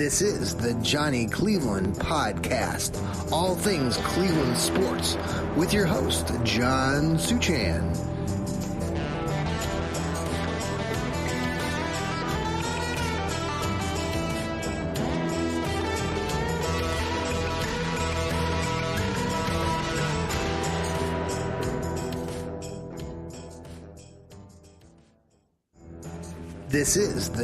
This is the Johnny Cleveland Podcast, all things Cleveland sports, with your host, John Suchan. This is the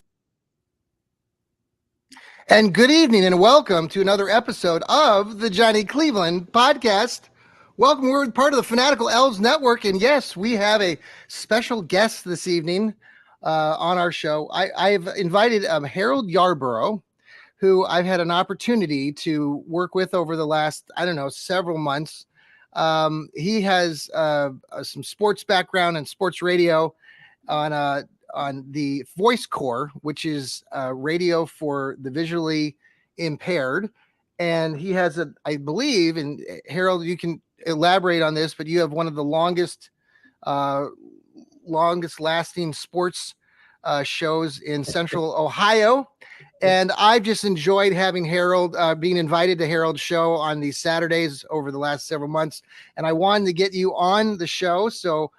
And good evening and welcome to another episode of the Johnny Cleveland Podcast. Welcome, we're part of the Fanatical Elves Network, and yes, we have a special guest this evening on our show. I've invited Harold Yarborough, who I've had an opportunity to work with over the last, several months. He has some sports background and sports radio on the Voice Corps, which is radio for the visually impaired. And he has I believe, and Harold, you can elaborate on this, but you have one of the longest lasting sports shows in Central Ohio. And I've just enjoyed having Harold, being invited to Harold's show on these Saturdays over the last several months. And I wanted to get you on the show. So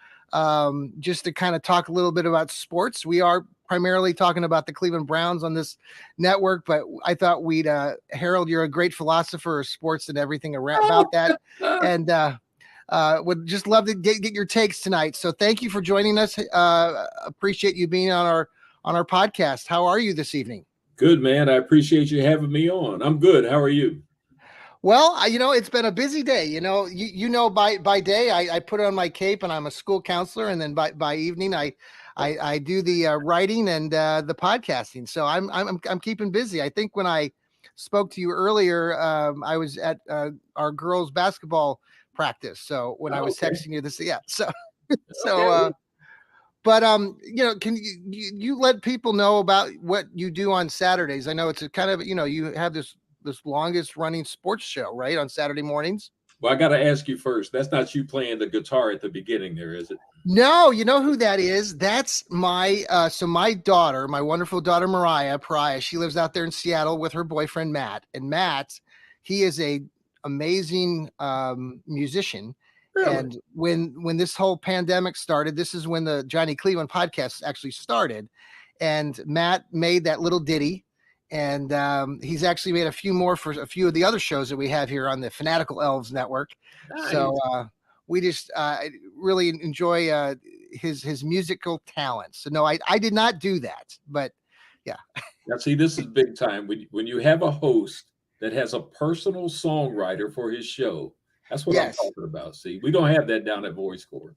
just to kind of talk a little bit about sports. We are primarily talking about the Cleveland Browns on this network, but I thought we'd, Harold, you're a great philosopher of sports and everything around about that. And would just love to get your takes tonight. So thank you for joining us. Appreciate you being on our podcast. How are you this evening? Good, man. I appreciate you having me on. I'm good. How are you? Well, it's been a busy day. By day I put on my cape and I'm a school counselor, and then by evening I do the writing and the podcasting. So I'm keeping busy. I think when I spoke to you earlier, I was at our girls' basketball practice. So when I was texting you this, yeah. So but can you let people know about what you do on Saturdays? I know it's a kind of you have this longest running sports show, right, on Saturday mornings. Well, I got to ask you first. That's not you playing the guitar at the beginning there, is it? No, you know who that is? That's my my daughter, my wonderful daughter Mariah Pariah. She lives out there in Seattle with her boyfriend Matt. And Matt, he is a amazing musician. Really? And when this whole pandemic started, this is when the Johnny Cleveland podcast actually started. And Matt made that little ditty. And he's actually made a few more for a few of the other shows that we have here on the Fanatical Elves Network. Nice. So we just really enjoy his musical talents. So no, I did not do that, but yeah. Now see, this is big time. When you have a host that has a personal songwriter for his show, that's what I'm talking about. See, we don't have that down at Voice Corps.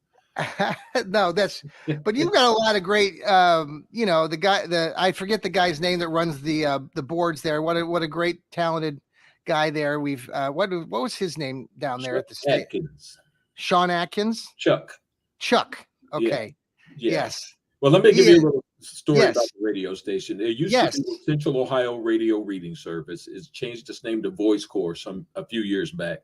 No, but you've got a lot of great, the guy, I forget the guy's name that runs the boards there. What a great talented guy there. We've, what was his name down there at the state? Atkins. Sean Atkins? Chuck. Okay. Yeah. Yes. Well, let me give you a little story about the radio station. It used to be the Central Ohio Radio Reading Service. It's changed its name to Voice Corps a few years back.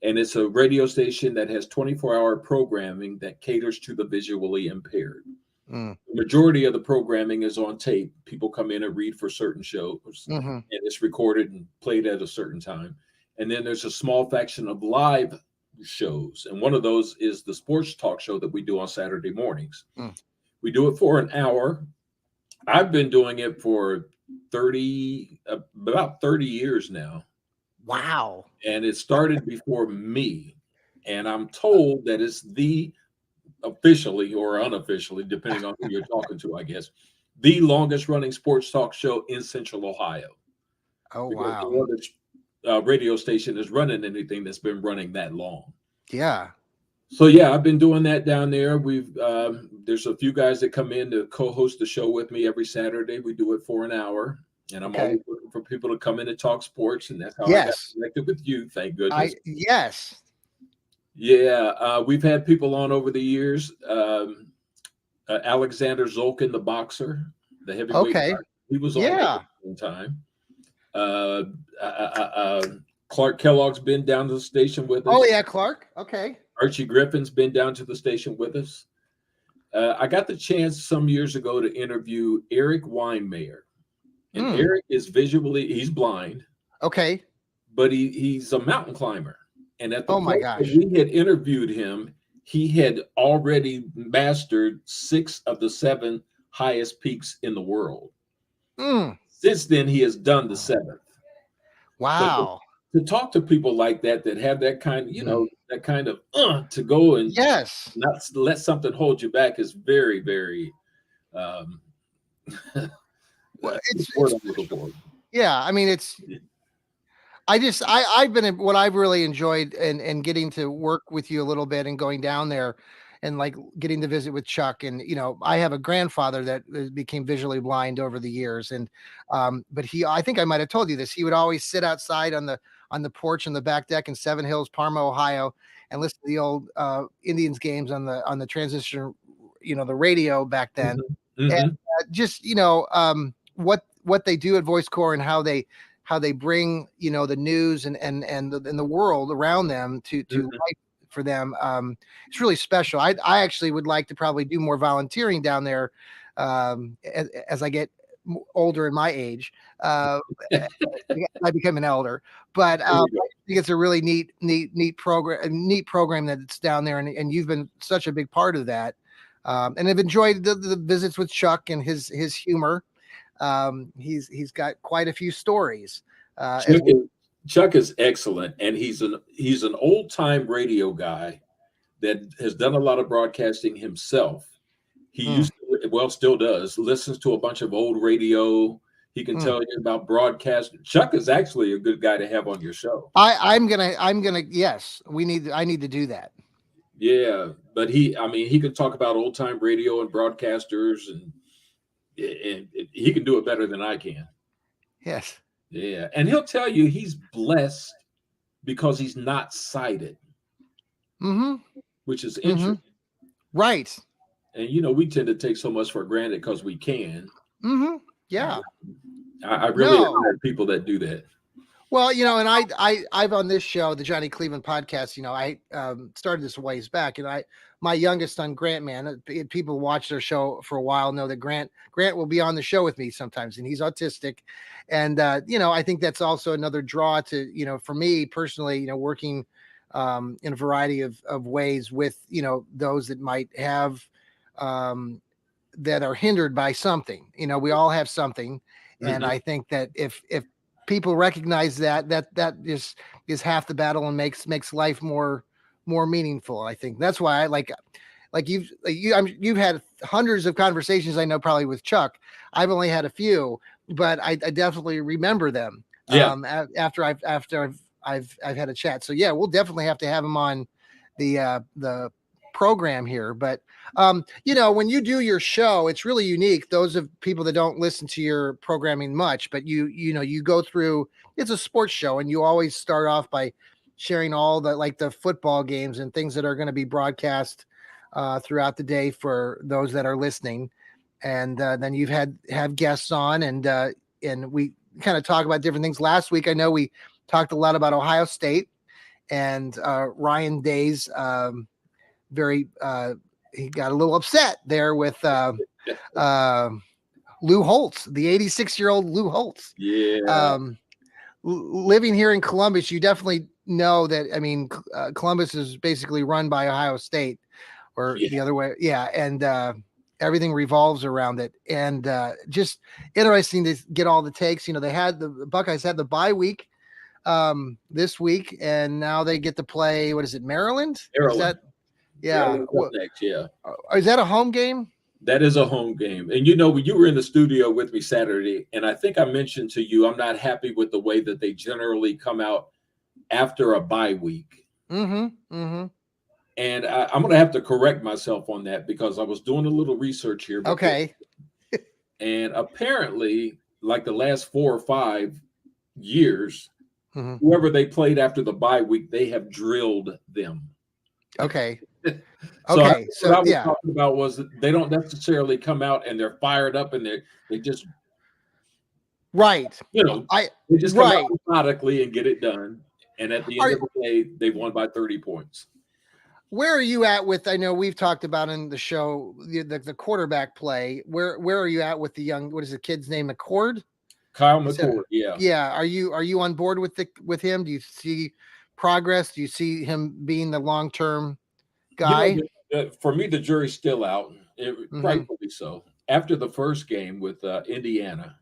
And it's a radio station that has 24-hour programming that caters to the visually impaired. The majority of the programming is on tape. People come in and read for certain shows, and it's recorded and played at a certain time. And then there's a small faction of live shows. And one of those is the sports talk show that we do on Saturday mornings. We do it for an hour. I've been doing it for about 30 years now. Wow. And it started before me. And I'm told that it's the officially or unofficially, depending on who you're talking to, I guess, the longest running sports talk show in Central Ohio. Oh, because wow. No other radio station is running anything that's been running that long. Yeah. So, yeah, I've been doing that down there. There's a few guys that come in to co-host the show with me every Saturday. We do it for an hour. And I'm always looking for people to come in and talk sports, and that's how I got connected with you. Thank goodness. Yeah, we've had people on over the years. Alexander Zolkin, the boxer, the heavyweight boxer, he was on one time. Clark Kellogg's been down to the station with us. Oh yeah, Clark. Okay. Archie Griffin's been down to the station with us. I got the chance some years ago to interview Eric Weinmayer. And Eric is he's blind. Okay. But he's a mountain climber. And at the Oh my point gosh. that we had interviewed him, he had already mastered 6 of the 7 highest peaks in the world. Since then, he has done the 7th. Wow. So to talk to people like that have that kind, that kind of to go and not let something hold you back is very, very well, yeah, I mean, I've been what I've really enjoyed and getting to work with you a little bit and going down there and like getting to visit with Chuck. And, I have a grandfather that became visually blind over the years. And, but I think I might've told you this, he would always sit outside on the porch on the back deck in Seven Hills, Parma, Ohio, and listen to the old, Indians games on the transistor, the radio back then. And just, what they do at Voice Corps and how they bring, the news and the world around them to life for them. It's really special. I actually would like to probably do more volunteering down there as I get older in my age. I become an elder, but I think it's a really neat program that's down there, and you've been such a big part of that. And I've enjoyed the visits with Chuck and his humor. He's got quite a few stories. Chuck is excellent, and he's an old time radio guy that has done a lot of broadcasting himself. He used to, still does, listens to a bunch of old radio. He can tell you about broadcast. Chuck is actually a good guy to have on your show. I'm gonna yes, I need to do that. Yeah, but he can talk about old time radio and broadcasters, and he can do it better than I can. Yes. Yeah, and he'll tell you he's blessed because he's not sighted, which is interesting, right? And we tend to take so much for granted because we can. Yeah, I really admire people that do that. Well, and I've on this show, the Johnny Cleveland podcast, I started this a ways back, and my youngest son, Grant, man, people watch their show for a while know that Grant will be on the show with me sometimes, and he's autistic. And, I think that's also another draw to, for me personally, working in a variety of ways with, those that might have, that are hindered by something. We all have something. And I think that if people recognize that is half the battle and makes life more meaningful. I think that's why I like you've had hundreds of conversations, I know, probably with Chuck. I've only had a few, but I definitely remember them. Yeah. After I've had a chat. So yeah, we'll definitely have to have him on the program here. But when you do your show, it's really unique. Those of people that don't listen to your programming much, but you go through, it's a sports show, and you always start off by sharing all the football games and things that are going to be broadcast throughout the day for those that are listening. And then you've have guests on, and we kind of talk about different things. Last week, I know we talked a lot about Ohio State and Ryan Day's he got a little upset there with Lou Holtz, the 86-year-old Lou Holtz. Yeah. Living here in Columbus, you definitely know that. Columbus is basically run by Ohio State, or the other way. Yeah. And everything revolves around it. And just interesting to get all the takes. They had the Buckeyes had the bye week this week, and now they get to play, what is it, Maryland? Is that, yeah. Next, yeah. Is that a home game? That is a home game. And when you were in the studio with me Saturday, and I think I mentioned to you, I'm not happy with the way that they generally come out after a bye week. And I'm going to have to correct myself on that, because I was doing a little research here. Okay. And apparently, like the last 4 or 5 years, whoever they played after the bye week, they have drilled them. Okay. So what I was talking about was that they don't necessarily come out and they're fired up and they just they just come out methodically and get it done. And at the end of the day, they've won by 30 points. Where are you at with? I know we've talked about in the show the quarterback play. Where are you at with the young? What is the kid's name? Kyle McCord, yeah. Yeah. Are you on board with him? Do you see progress? Do you see him being the long-term guy? For me, the jury's still out, rightfully so. After the first game with Indiana,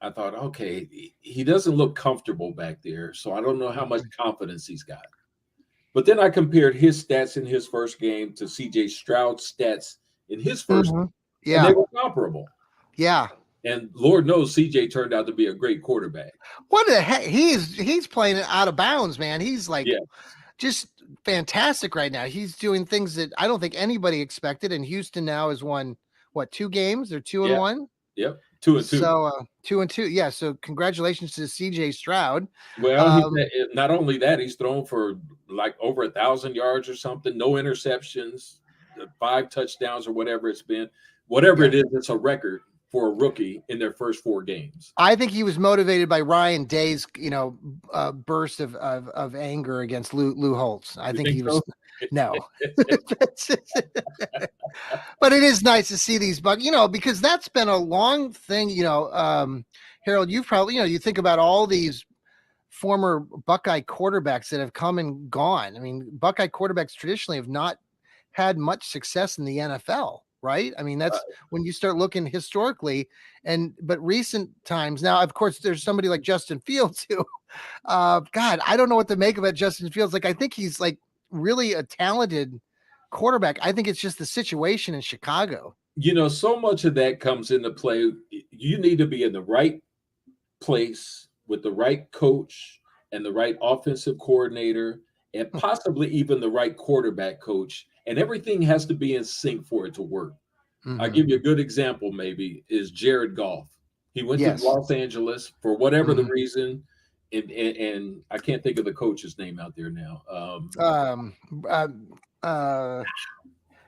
I thought, okay, he doesn't look comfortable back there, so I don't know how much confidence he's got. But then I compared his stats in his first game to C.J. Stroud's stats in his first, and they were comparable. Yeah. And Lord knows C.J. turned out to be a great quarterback. What the heck? He's playing it out of bounds, man. He's like just fantastic right now. He's doing things that I don't think anybody expected. And Houston now has won, what, 2 games? They're 2-1? Yep. 2-2. So 2-2. Yeah. So congratulations to CJ Stroud. Well, not only that, he's thrown for like over 1,000 yards or something, no interceptions, 5 touchdowns or whatever it's been. Whatever it is, it's a record for a rookie in their first 4 games. I think he was motivated by Ryan Day's, burst of anger against Lou Holtz. I think he was. So? No, but it is nice to see these because that's been a long thing. Harold, you've probably, you think about all these former Buckeye quarterbacks that have come and gone. I mean, Buckeye quarterbacks traditionally have not had much success in the NFL. Right. I mean, that's when you start looking historically but recent times now, of course, there's somebody like Justin Fields who, God, I don't know what to make about Justin Fields. Like, I think he's like really a talented quarterback. I think it's just the situation in Chicago. So much of that comes into play. You need to be in the right place with the right coach and the right offensive coordinator and possibly even the right quarterback coach. And everything has to be in sync for it to work. I'll give you a good example, maybe, is Jared Goff. He went to Los Angeles for whatever the reason, and I can't think of the coach's name out there now.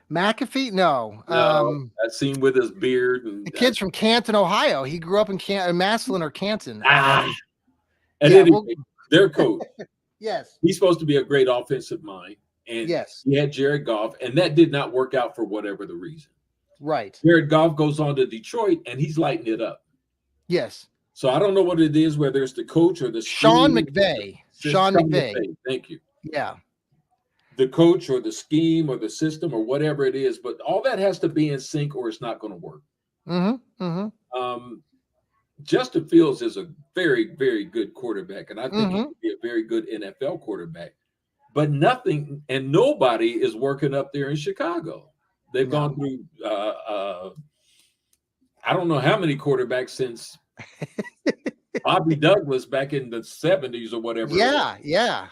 McAfee? No. That scene with his beard. And the kid's from Canton, Ohio. He grew up in Massillon or Canton. Their coach. Yes. He's supposed to be a great offensive mind. And he had Jared Goff, and that did not work out for whatever the reason. Right. Jared Goff goes on to Detroit, and he's lighting it up. Yes. So I don't know what it is, whether it's the coach or the Sean McVay. Sean McVay. Thank you. Yeah. The coach or the scheme or the system or whatever it is, but all that has to be in sync or it's not going to work. Justin Fields is a very, very good quarterback, and I think he could be a very good NFL quarterback. But nothing and nobody is working up there in Chicago. They've gone through I don't know how many quarterbacks since Bobby Douglas back in the 70s or whatever. Yeah.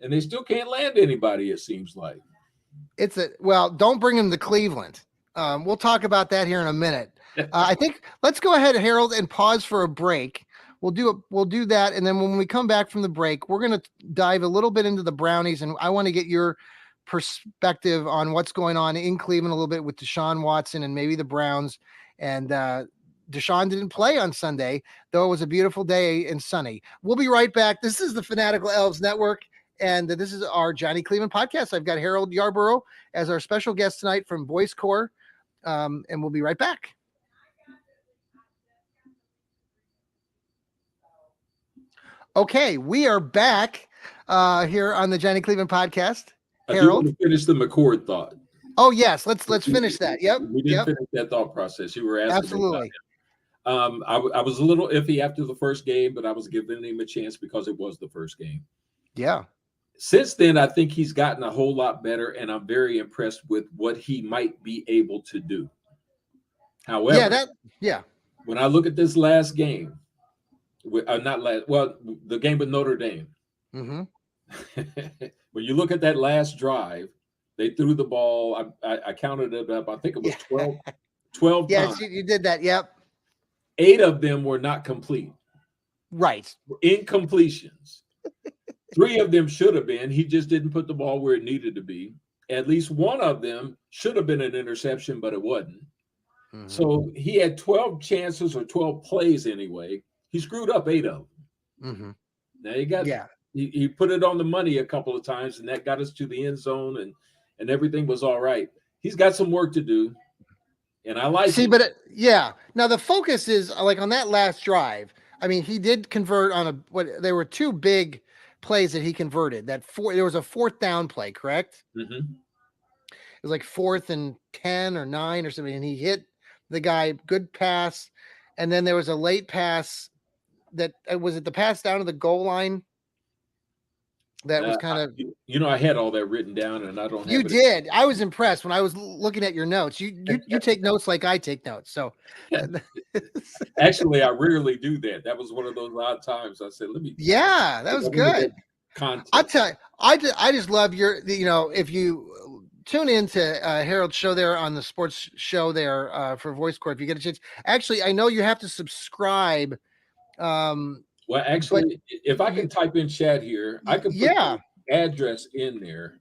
And they still can't land anybody, it seems like. Don't bring him to Cleveland. We'll talk about that here in a minute. I think let's go ahead, Harold, and pause for a break. We'll do that, and then when we come back from the break, we're going to dive a little bit into the Brownies, and I want to get your perspective on what's going on in Cleveland a little bit with Deshaun Watson and maybe the Browns. And Deshaun didn't play on Sunday, though it was a beautiful day and sunny. We'll be right back. This is the Fanatical Elves Network, and this is our Johnny Cleveland podcast. I've got Harold Yarborough as our special guest tonight from Voice Corps, and we'll be right back. Okay, we are back here on the Johnny Cleveland podcast. Harold, I do want to finish the McCord thought. Oh yes, let's finish that. Yep, we didn't finish that thought process. You were asking. Absolutely. I was a little iffy after the first game, but I was giving him a chance because it was the first game. Yeah. Since then, I think he's gotten a whole lot better, and I'm very impressed with what he might be able to do. However, when I look at this last game. The game with Notre Dame. When you look at that last drive, they threw the ball. I counted it up. I think it was 12 yes, times. you did that. Yep. 8 of them were not complete. Right. Incompletions. 3 of them should have been. He just didn't put the ball where it needed to be. At least one of them should have been an interception, but it wasn't. So he had 12 chances or 12 plays anyway. He screwed up 8 of them. Now you got he put it on the money a couple of times, and that got us to the end zone, and everything was all right. He's got some work to do, and I like. Now the focus is like on that last drive. I mean, he did convert on there were two big plays that he converted. There was a 4th down play, correct? Mm-hmm. It was like 4th and 10 or 9 or something, and he hit the guy, good pass, and then there was a late pass that was it the pass down to the goal line. That was kind of, I had all that written down, and I don't have you it. did. I was impressed when I was looking at your notes. You take notes like I take notes. So actually, I rarely do that. That was one of those odd times. I said, "Let me." Yeah, that was good. I tell you, I just love if you tune into Harold's show there on the sports show there for Voice Court, if you get a chance. Actually, I know you have to subscribe. Well, actually, if I can type in chat here, I can put the address in there.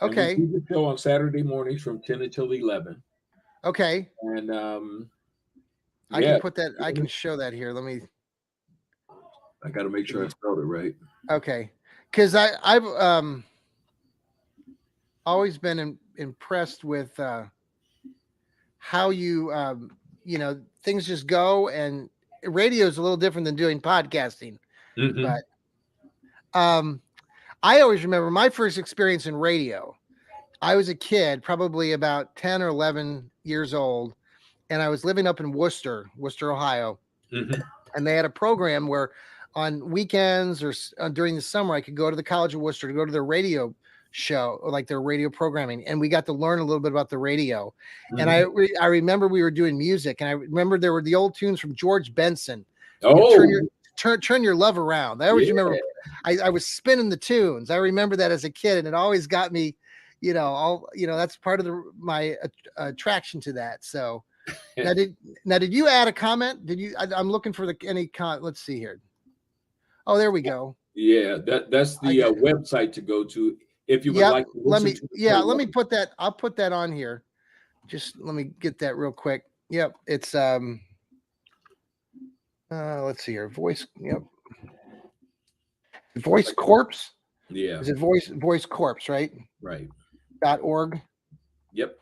Okay. And we do the show on Saturday mornings from 10 until 11. Okay. And I can put that. I can show that here. Let me. I got to make sure I spelled it right. Okay, because I've always been impressed with how you things just go, and radio is a little different than doing podcasting. Mm-hmm. But I always remember my first experience in radio. I was a kid, probably about 10 or 11 years old, and I was living up in Worcester, Ohio. Mm-hmm. And they had a program where on weekends or during the summer, I could go to the College of Worcester to go to their radio show, or like their radio programming. And we got to learn a little bit about the radio. Mm-hmm. And I remember we were doing music, and I remember there were the old tunes from George Benson. Oh, turn your love around. I always remember I was spinning the tunes. I remember that as a kid, and it always got me, that's part of my attraction to that. So now did you add a comment? Did you? I'm looking for any comment. Let's see here. Oh, there we go. Yeah, that's the website to go to if you would like to listen to let me put that. I'll put that on here. Just let me get that real quick. Yep, it's let's see here. Voice. Yep. Voice Corpse. Yeah. Is it Voice Corpse, right? Right. .org. Yep.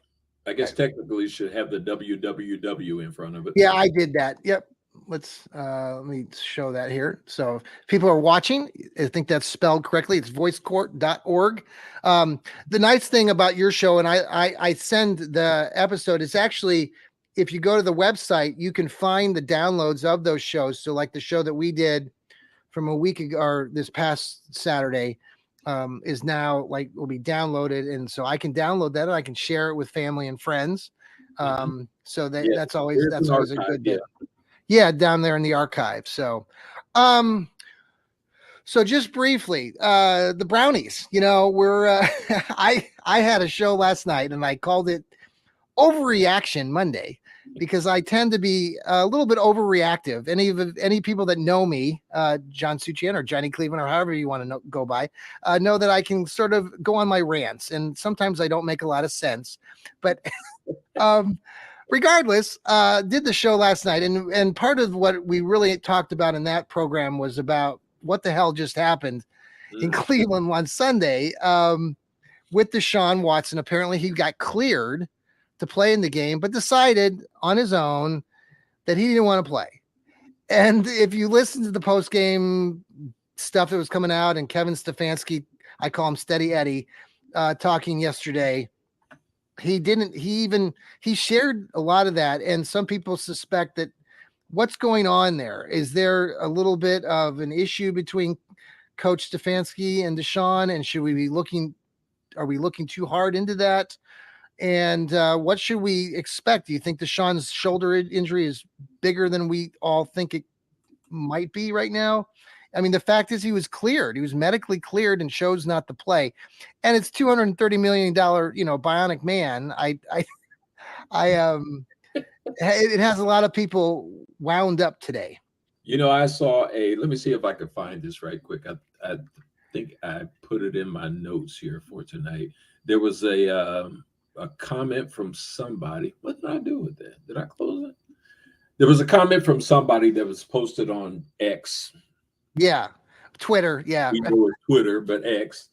I guess technically you should have the www in front of it. Yeah, I did that. Yep. Let me show that here. So if people are watching, I think that's spelled correctly. It's voicecourt.org. The nice thing about your show, and I send the episode, is actually, if you go to the website, you can find the downloads of those shows. So like the show that we did from a week ago, or this past Saturday, is now will be downloaded. And so I can download that and I can share it with family and friends. So that's always a good bit. Yeah, down there in the archive. So, so just briefly, the Brownies, we're, I had a show last night and I called it Overreaction Monday, because I tend to be a little bit overreactive. Any people that know me, John Suchian or Johnny Cleveland, or however you want to go by, know that I can sort of go on my rants, and sometimes I don't make a lot of sense, but, regardless, did the show last night, and part of what we really talked about in that program was about what the hell just happened in Cleveland on Sunday with Deshaun Watson. Apparently he got cleared to play in the game, but decided on his own that he didn't want to play. And if you listen to the post-game stuff that was coming out, and Kevin Stefanski, I call him Steady Eddie, talking yesterday, he shared a lot of that. And some people suspect that what's going on there, is there a little bit of an issue between Coach Stefanski and Deshaun? And are we looking too hard into that? And what should we expect? Do you think Deshaun's shoulder injury is bigger than we all think it might be right now? I mean, the fact is he was cleared. He was medically cleared and chose not to play. And it's $230 million, bionic man. It has a lot of people wound up today. I saw let me see if I can find this right quick. I think I put it in my notes here for tonight. There was a comment from somebody. What did I do with that? Did I close it? There was a comment from somebody that was posted on X. Yeah. Twitter. Yeah. We know it's Twitter, but X.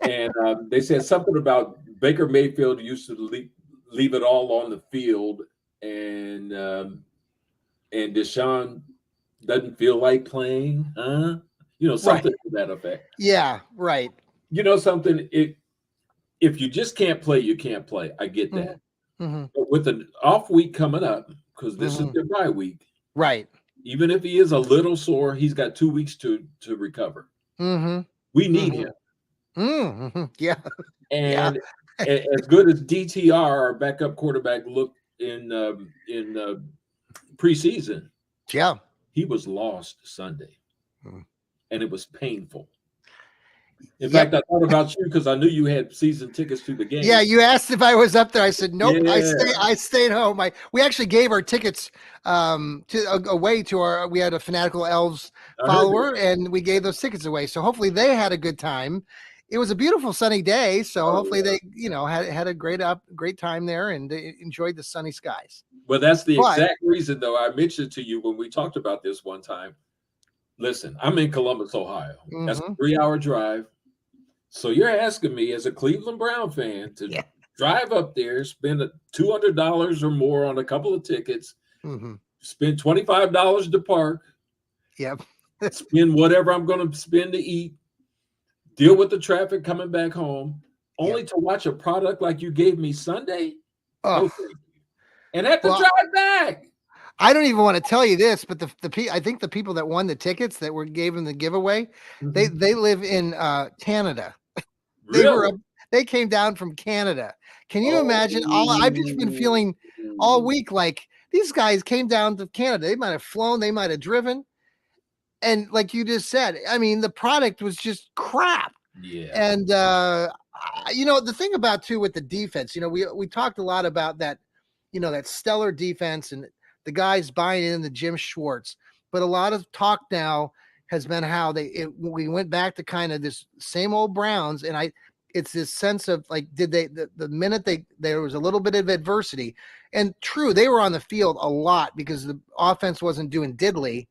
And they said something about Baker Mayfield used to leave it all on the field. And Deshaun Doesn't feel like playing, huh? Something to that effect. Yeah, right. Something. If you just can't play, you can't play. I get that. Mm-hmm. But with an off week coming up, because this is Mm-hmm. their bye week, Right. even if he is a little sore, he's got 2 weeks to recover. Mm-hmm. We need Mm-hmm. him. Mm-hmm. Yeah. Yeah. And as good as DTR, our backup quarterback, looked in preseason, Yeah. he was lost Sunday, Mm. and it was painful. In fact, Yep. I thought about you because I knew you had season tickets to the game. Yeah, you asked if I was up there. I said nope. Yeah, I stayed home. We actually gave our tickets away to our. We had a Fanatical Elves I heard that. follower, and we gave those tickets away. So hopefully they had a good time. It was a beautiful sunny day, so hopefully they had a great time there and enjoyed the sunny skies. Well, that's the But exact reason, though. I mentioned to you when we talked about this one time. Listen, I'm in Columbus, Ohio. That's a 3-hour drive. So you're asking me, as a Cleveland Brown fan, to drive up there, spend $200 or more on a couple of tickets, spend $25 to park, spend whatever I'm going to spend to eat, deal with the traffic coming back home, only to watch a product like you gave me Sunday? Oh. Okay. And have to drive back. I don't even want to tell you this, but I think the people that won the tickets that gave them the giveaway, they live in Canada. Really? They came down from Canada. Can you imagine? I've just been feeling all week like these guys came down to Canada. They might have flown, they might have driven. And like you just said, I mean, the product was just crap. Yeah. And the thing about too with the defense, we talked a lot about that, that stellar defense and the guys buying in the Jim Schwartz. But a lot of talk now has been how we went back to kind of this same old Browns, and it's this sense of like, did they the minute there was a little bit of adversity, and true, they were on the field a lot because the offense wasn't doing diddly.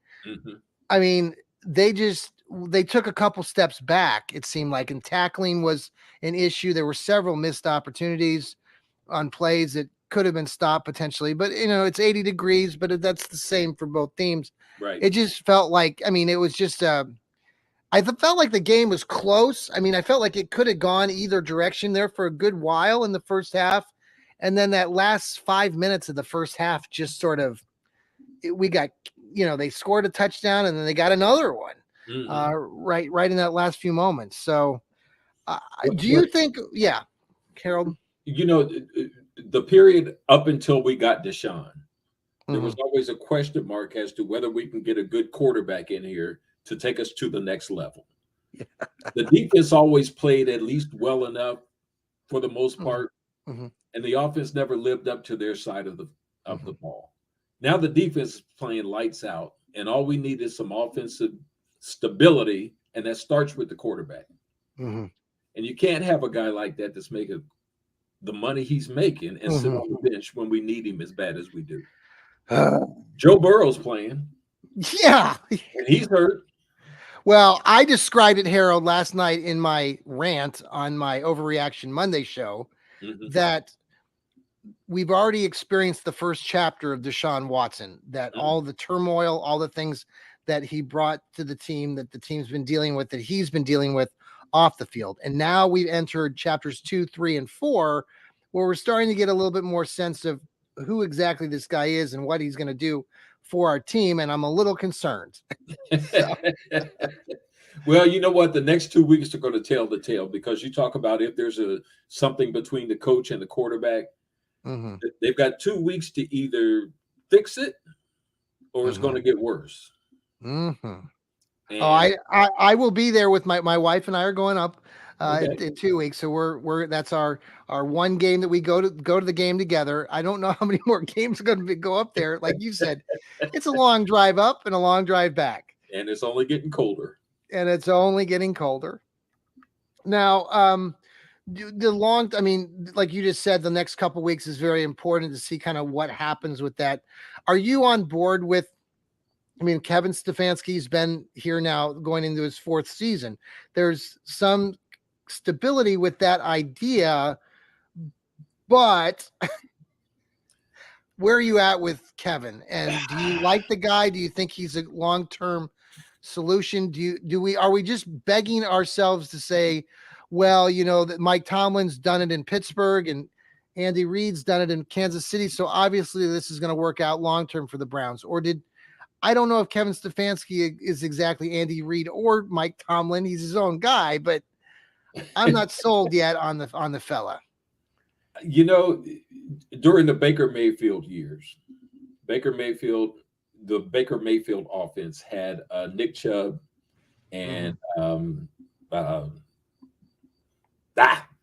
I mean, they took a couple steps back, it seemed like, and tackling was an issue. There were several missed opportunities on plays that could have been stopped potentially, but it's 80 degrees, but that's the same for both teams. Right. It just felt like, I mean, it was just, I felt like the game was close. I mean, I felt like it could have gone either direction there for a good while in the first half. And then that last 5 minutes of the first half, just sort of, they scored a touchdown and then they got another one right in that last few moments. So do you think, Harold? The period up until we got Deshaun, there was always a question mark as to whether we can get a good quarterback in here to take us to the next level. The defense always played at least well enough for the most part, and the offense never lived up to their side of the ball. Now the defense is playing lights out, and all we need is some offensive stability, and that starts with the quarterback. And you can't have a guy like that that's making the money he's making and sit on the bench when we need him as bad as we do. Joe Burrow's playing. Yeah. And he's hurt. Well, I described it, Harold, last night in my rant on my Overreaction Monday show that we've already experienced the first chapter of Deshaun Watson, that all the turmoil, all the things that he brought to the team, that the team's been dealing with, that he's been dealing with off the field. And now we've entered chapters 2, 3, and 4, where we're starting to get a little bit more sense of who exactly this guy is and what he's going to do for our team. And I'm a little concerned. Well, you know what? The next 2 weeks are going to tell the tale, because you talk about if there's something between the coach and the quarterback, they've got 2 weeks to either fix it or it's going to get worse. I will be there with my wife, and I are going up in 2 weeks. So that's our one game that we go to the game together. I don't know how many more games are going to go up there. Like you said, it's a long drive up and a long drive back. And it's only getting colder. Now, like you just said, the next couple of weeks is very important to see kind of what happens with that. Are you on board with, Kevin Stefanski's been here now going into his 4th season. There's some stability with that idea, but where are you at with Kevin? And do you like the guy? Do you think he's a long-term solution? Are we just begging ourselves to say, well, that Mike Tomlin's done it in Pittsburgh and Andy Reid's done it in Kansas City, so obviously this is going to work out long-term for the Browns? Or I don't know if Kevin Stefanski is exactly Andy Reid or Mike Tomlin. He's his own guy, but I'm not sold yet on the fella. During the Baker Mayfield years, the Baker Mayfield offense had Nick Chubb and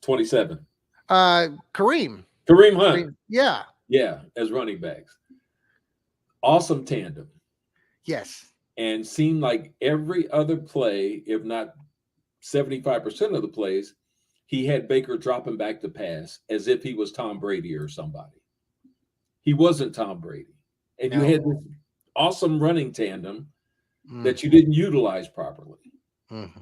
27. Kareem Hunt. Yeah, as running backs. Awesome tandem. Yes. And seemed like every other play, if not 75% of the plays, he had Baker dropping back to pass as if he was Tom Brady or somebody. He wasn't Tom Brady. And you had this awesome running tandem that you didn't utilize properly.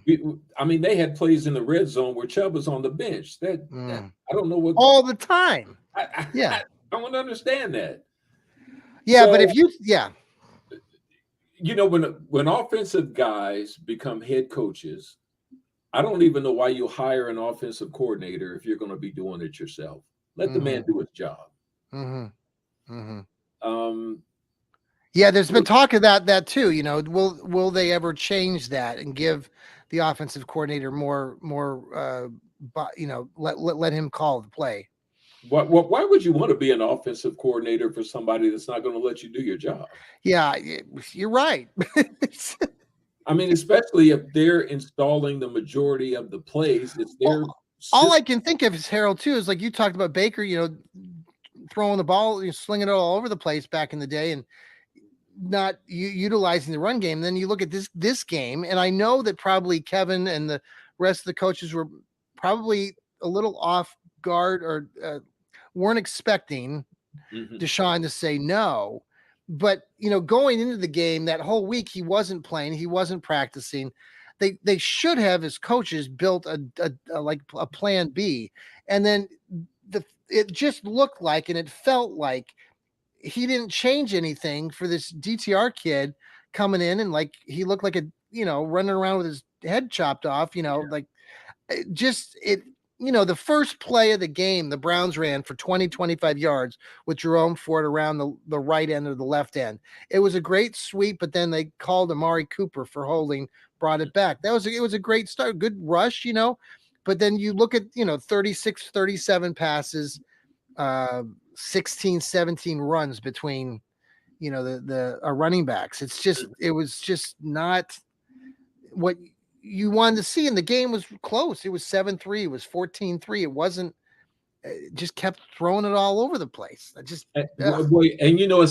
They had plays in the red zone where Chubb was on the bench. That I don't know what all the time. I want to understand that. Yeah, so, but if when offensive guys become head coaches, I don't even know why you hire an offensive coordinator if you're going to be doing it yourself. Let the man do his job. There's been talk of that too. Will they ever change that and give the offensive coordinator more let him call the play? Why would you want to be an offensive coordinator for somebody that's not going to let you do your job? Yeah, you're right. Especially if they're installing the majority of the plays. It's their all I can think of is, Harold, too, is like you talked about Baker, throwing the ball, slinging it all over the place back in the day and not utilizing the run game. Then you look at this game, and I know that probably Kevin and the rest of the coaches were probably a little off guard or weren't expecting Deshaun to say no. But, going into the game that whole week, he wasn't playing. He wasn't practicing. They should have, as coaches, built a plan B. And then it just looked like, and it felt like he didn't change anything for this DTR kid coming in. And he looked like running around with his head chopped off, the first play of the game, the Browns ran for 25 yards with Jerome Ford around the right end or the left end. It was a great sweep, but then they called Amari Cooper for holding, brought it back. It was a great start, good rush, but then you look at, 36, 37 passes, 16, 17 runs between, the running backs. It was just not what you wanted to see, and the game was close. It was 7-3. It was 14-3. It wasn't. It just kept throwing it all over the place. It's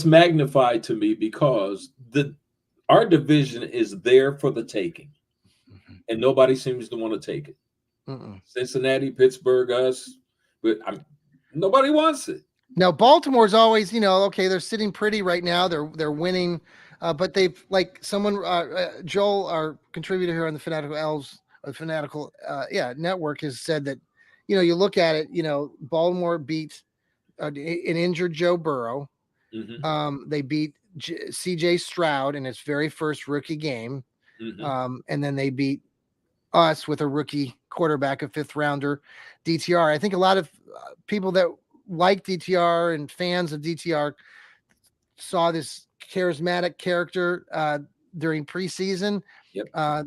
magnified to me because our division is there for the taking, and nobody seems to want to take it. Cincinnati, Pittsburgh, us, but nobody wants it. Now Baltimore's always, they're sitting pretty right now. They're winning. But they've Joel, our contributor here on the Fanatical Network, has said that, you look at it, Baltimore beat an injured Joe Burrow. They beat CJ Stroud in its very first rookie game. And then they beat us with a rookie quarterback, a fifth rounder, DTR. I think a lot of people that like DTR and fans of DTR saw this charismatic character during preseason. Josh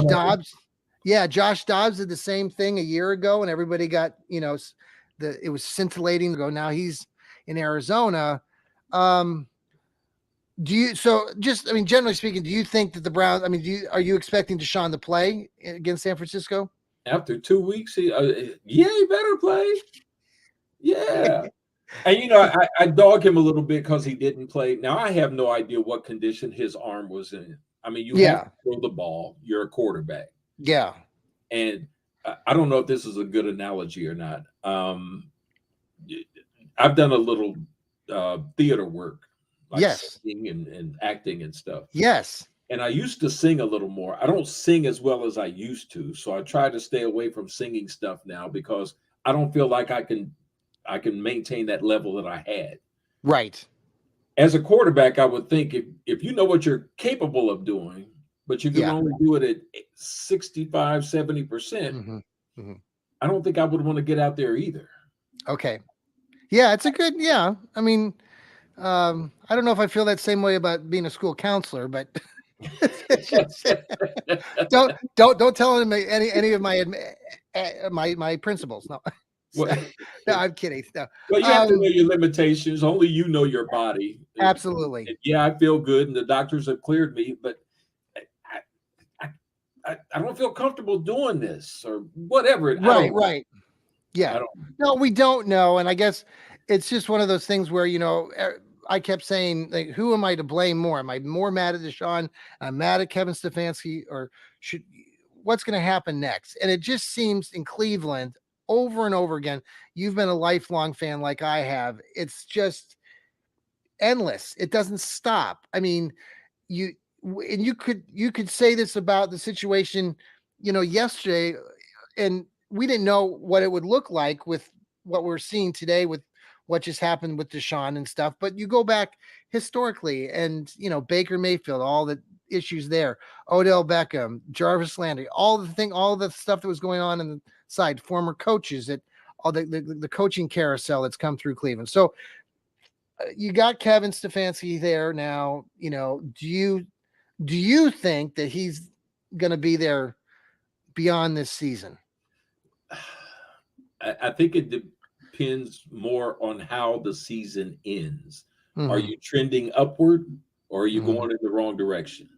Dobbs. Yeah, Josh Dobbs did the same thing a year ago, and everybody got, it was scintillating to go. Now he's in Arizona. Generally speaking, do you think that the Browns, are you expecting Deshaun to play against San Francisco? After 2 weeks, he better play. Yeah. And, I dog him a little bit because he didn't play. Now, I have no idea what condition his arm was in. You have to throw the ball. You're a quarterback. Yeah. And I don't know if this is a good analogy or not. I've done a little theater work. Singing and acting and stuff. Yes. And I used to sing a little more. I don't sing as well as I used to. So I try to stay away from singing stuff now because I don't feel like I can maintain that level that I had. Right. As a quarterback, I would think if you know what you're capable of doing, but you can only do it at 65, 70%, Mm-hmm. Mm-hmm. I don't think I would want to get out there either. Okay. Yeah, it's a good, I mean, I don't know if I feel that same way about being a school counselor, but don't tell him any of my principals. No, no, I'm kidding. No. Well, you have to know your limitations. Only you know your body. Absolutely. And yeah, I feel good, and the doctors have cleared me, but I don't feel comfortable doing this or whatever. Right. Yeah. No, we don't know, and I guess it's just one of those things where I kept saying, like, who am I to blame more? Am I more mad at Deshaun? I'm mad at Kevin Stefanski, or what's going to happen next? And it just seems in Cleveland over and over again. You've been a lifelong fan like I have. It's just endless. It doesn't stop. I mean, you could say this about the situation, yesterday, and we didn't know what it would look like with what we're seeing today with what just happened with Deshaun and stuff. But you go back historically and, Baker Mayfield, all the issues there, Odell Beckham, Jarvis Landry, all the stuff that was going on in the side, former coaches, that all the coaching carousel that's come through Cleveland. So you got Kevin Stefanski there now. Do you think that he's going to be there beyond this season? I think it depends more on how the season ends. Mm-hmm. Are you trending upward, or are you going in the wrong direction?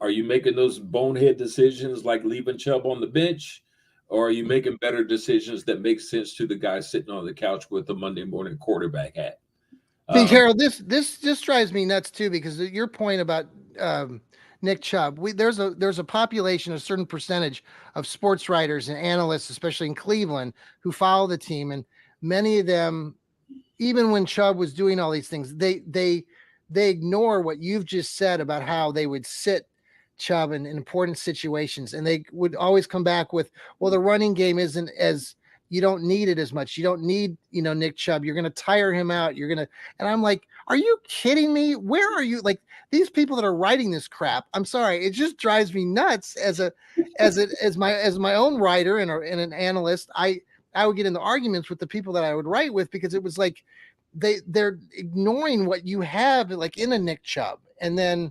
Are you making those bonehead decisions like leaving Chubb on the bench, or are you making better decisions that make sense to the guy sitting on the couch with the Monday morning quarterback hat? See, Harold, this just drives me nuts too, because your point about Nick Chubb, there's a population, a certain percentage of sports writers and analysts, especially in Cleveland, who follow the team, and many of them, even when Chubb was doing all these things, they ignore what you've just said about how they would sit Chubb in important situations, and they would always come back with, well, the running game isn't as, you don't need it as much. You don't need, Nick Chubb. You're going to tire him out. And I'm like, are you kidding me? Where are you? Like, these people that are writing this crap, I'm sorry, it just drives me nuts as my own writer and an analyst. I would get into arguments with the people that I would write with, because it was like, they're ignoring what you have, like, in a Nick Chubb. And then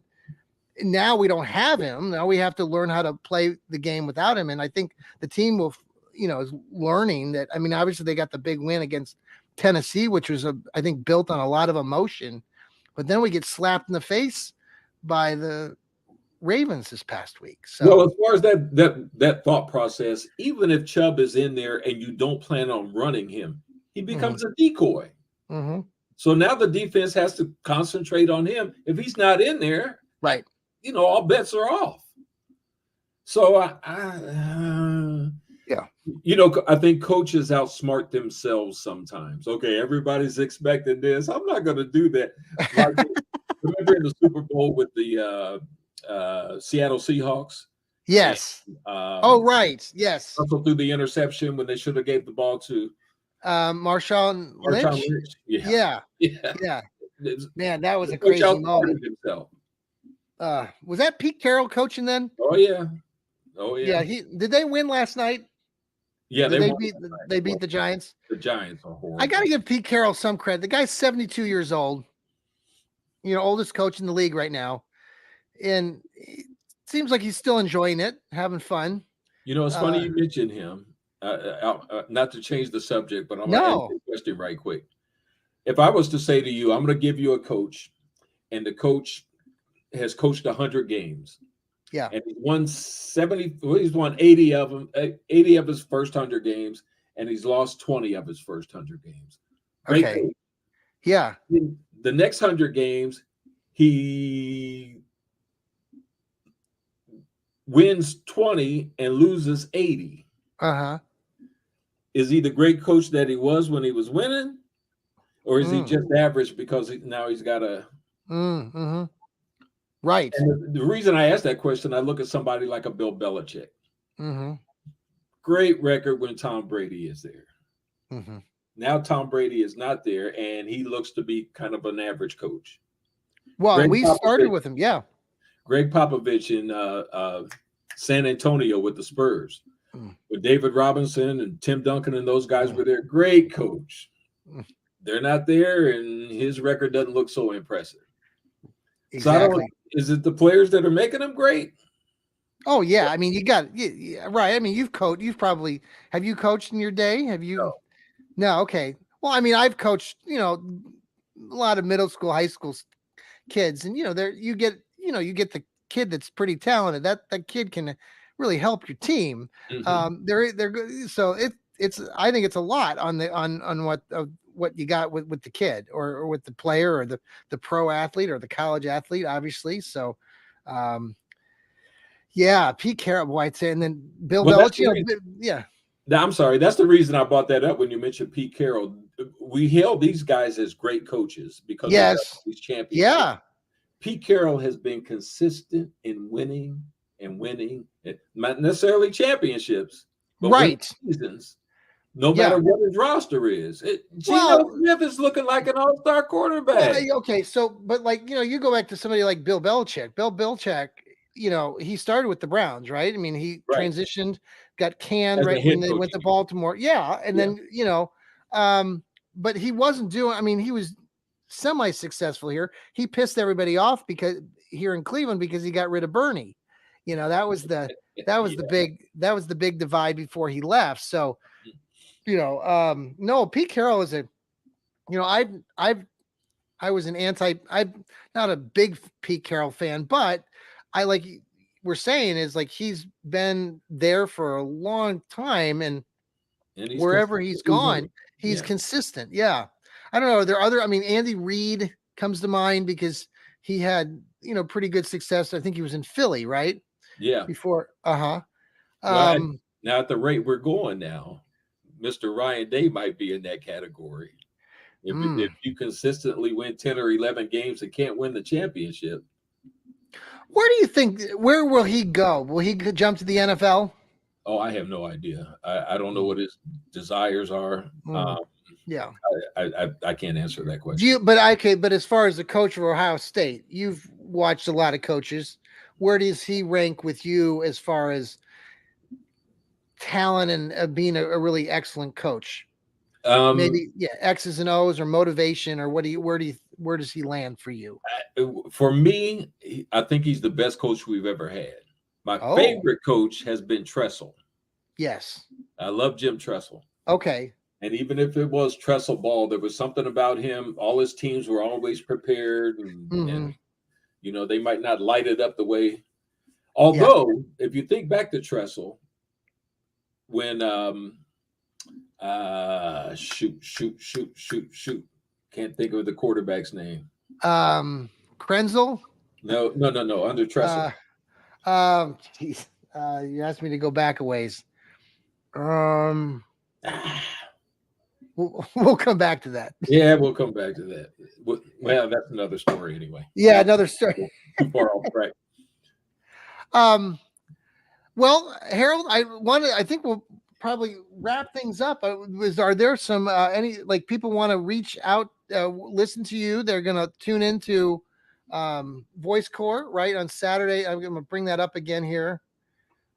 now we don't have him. Now we have to learn how to play the game without him. And I think the team will, is learning that. I mean, obviously they got the big win against Tennessee, which was I think built on a lot of emotion, but then we get slapped in the face by the Ravens this past week. So, well, as far as that thought process, even if Chubb is in there and you don't plan on running him, he becomes a decoy. Mm-hmm. So now the defense has to concentrate on him. If he's not in there, right, all bets are off. So yeah. I think coaches outsmart themselves sometimes. Okay, everybody's expecting this. I'm not going to do that. Like, remember in the Super Bowl with the Seattle Seahawks? Yes. And, right. Yes. Also threw the interception when they should have gave the ball to Marshawn Lynch. Yeah. Man, that was a crazy moment. Was that Pete Carroll coaching then? Oh yeah. Yeah. Did they win last night? Yeah, they beat the Giants. The Giants are horrible. I got to give Pete Carroll some credit. The guy's 72 years old. Oldest coach in the league right now, and it seems like he's still enjoying it, having fun. It's funny you mentioned him. Not to change the subject, but I'm going to ask you a question right quick. If I was to say to you, I'm going to give you a coach, and the coach has coached 100 games. Yeah. And he's won 70, he's won 80 of them, 80 of his first 100 games, and he's lost 20 of his first 100 games. Great coach. Yeah. In the next 100 games, he wins 20 and loses 80. Uh-huh. Is he the great coach that he was when he was winning? Or is he just average because now he's got a mm-hmm. Right. And the reason I ask that question, I look at somebody like a Bill Belichick. Mm-hmm. Great record when Tom Brady is there. Mm-hmm. Now Tom Brady is not there, and he looks to be kind of an average coach. Well, we started with him, yeah. Greg Popovich in San Antonio with the Spurs. With David Robinson and Tim Duncan and those guys were there. Great coach. They're not there, and his record doesn't look so impressive. Exactly. So is it the players that are making them great? Oh yeah, I mean right. I mean you've coached. Have you coached in your day? Have you? No. Okay. Well, I mean I've coached. A lot of middle school, high school kids, and you get the kid that's pretty talented. That kid can really help your team. They're good. So it's I think it's a lot on what you got with the kid or with the player or the pro athlete or the college athlete, obviously. So, yeah, Pete Carroll, boy, I'd say, and then Bill Belichick. Yeah. I'm sorry. That's the reason I brought that up when you mentioned Pete Carroll. We hailed these guys as great coaches because of these championships. Yeah. Pete Carroll has been consistent in winning and winning, not necessarily championships, but seasons. No matter what his roster is. Geno Smith is looking like an all-star quarterback. Well, okay, so, but you go back to somebody like Bill Belichick. Bill Belichick, he started with the Browns, right? I mean, he transitioned, got canned right when they went to Baltimore. Yeah, and then, but he wasn't doing, I mean, he was semi-successful here. He pissed everybody off here in Cleveland because he got rid of Bernie. That was the big divide before he left. So, no, Pete Carroll is I was I'm not a big Pete Carroll fan, but I like we're saying is like he's been there for a long time, and wherever he's gone, he's consistent. Yeah. I don't know. Are there other, I mean, Andy Reid comes to mind because he had, pretty good success. I think he was in Philly, right? Yeah. Before, now at the rate we're going now, Mr. Ryan Day might be in that category. If you consistently win 10 or 11 games and can't win the championship. Where will he go? Will he jump to the NFL? Oh, I have no idea. I don't know what his desires are. Yeah. I can't answer that question. But as far as the coach of Ohio State, you've watched a lot of coaches. Where does he rank with you as far as talent and being a really excellent coach? Maybe X's and O's or motivation, or where does he land for you? For me, I think he's the best coach we've ever had. My favorite coach has been Tressel. Yes. I love Jim Tressel. Okay. And even if it was Tressel ball, there was something about him. All his teams were always prepared, and they might not light it up the way. Although, if you think back to Tressel, when shoot, can't think of the quarterback's name. Krenzel? No, under Tressel. Geez. You asked me to go back a ways. We'll come back to that. Yeah, we'll come back to that. Well, that's another story anyway. Yeah, another story. Too far off track. Well, Harold, I think we'll probably wrap things up. Are there some people want to reach out, listen to you? They're going to tune into Voice Corps, right, on Saturday. I'm going to bring that up again here.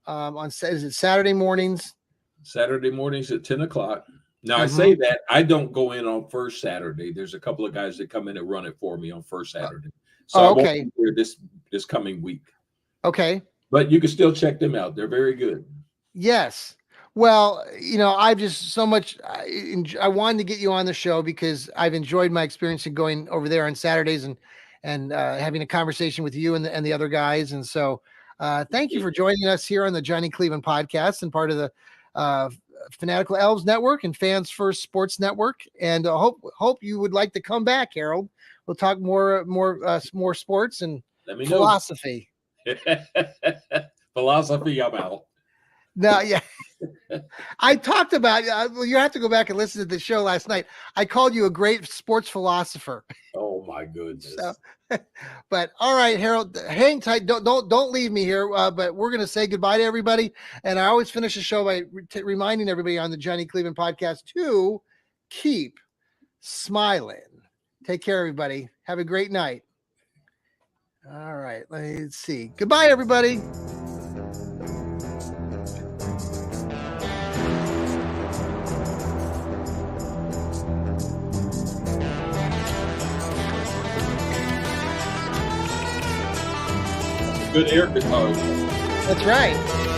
Is it Saturday mornings? Saturday mornings at 10 o'clock. Now, I say that I don't go in on first Saturday. There's a couple of guys that come in and run it for me on first Saturday. So I won't be here this coming week. Okay. But you can still check them out. They're very good. Yes. Well, I've just so much, I wanted to get you on the show because I've enjoyed my experience in going over there on Saturdays and having a conversation with you and the other guys. And so thank you for joining us here on the Johnny Cleveland podcast and part of the Fanatical Elves Network and Fans First Sports Network. And hope you would like to come back, Harold. We'll talk more sports and philosophy. Philosophy, I'm out. No, yeah. I talked about, you have to go back and listen to the show last night. I called you a great sports philosopher. Oh my goodness. But all right, Harold, hang tight. Don't leave me here. But we're going to say goodbye to everybody. And I always finish the show by reminding everybody on the Johnny Cleveland podcast to keep smiling. Take care, everybody. Have a great night. All right, let's see. Goodbye, everybody. Good air guitar. That's right.